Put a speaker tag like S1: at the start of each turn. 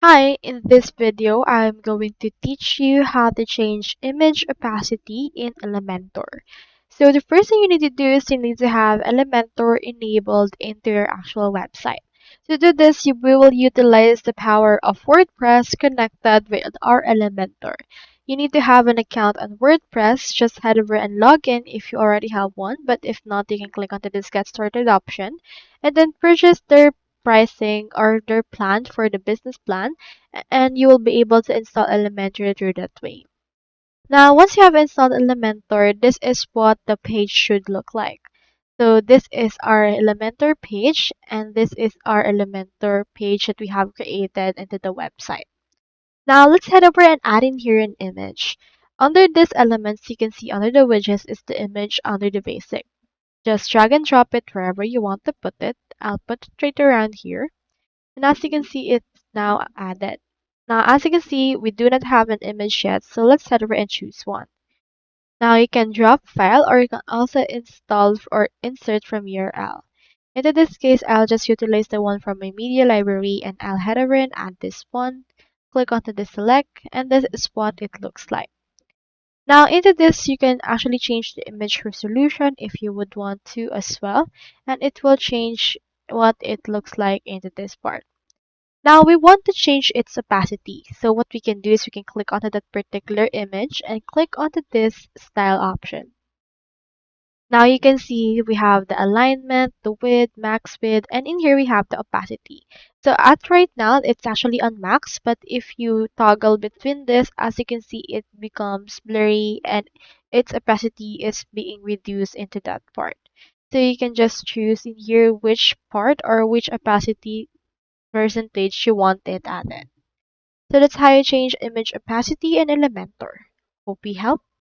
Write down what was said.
S1: Hi, in this video, I'm going to teach you how to change image opacity in Elementor. So the first thing you need to do is you need to have Elementor enabled into your actual website. To do this, we will utilize the power of WordPress connected with our Elementor. You need to have an account on WordPress. Just head over and log in if you already have one, but if not, you can click onto this Get Started option and then purchase their pricing or their plan for the business plan and you will be able to install Elementor through that way. Now, once you have installed Elementor, this is what the page should look like. So this is our Elementor page and this is our Elementor page that we have created into the website. Now let's head over and add in here an image. Under this elements, you can see under the widgets is the image under the basic. Just drag and drop it wherever you want to put it. I'll put it right around here. And as you can see, it's now added. Now, as you can see, we do not have an image yet, so let's head over and choose one. Now you can drop file or you can also install or insert from URL. In this case, I'll just utilize the one from my media library and I'll head over and add this one. Click onto the select and this is what it looks like. Now into this, you can actually change the image resolution if you would want to as well, and it will change what it looks like into this part. Now we want to change its opacity. So what we can do is we can click onto that particular image and click onto this style option. Now you can see we have the alignment, the width, max width, and in here we have the opacity. So at right now, it's actually on max, but if you toggle between this, as you can see, it becomes blurry and its opacity is being reduced into that part. So you can just choose in here which part or which opacity percentage you want it added. So that's how you change image opacity in Elementor. Hope we helped.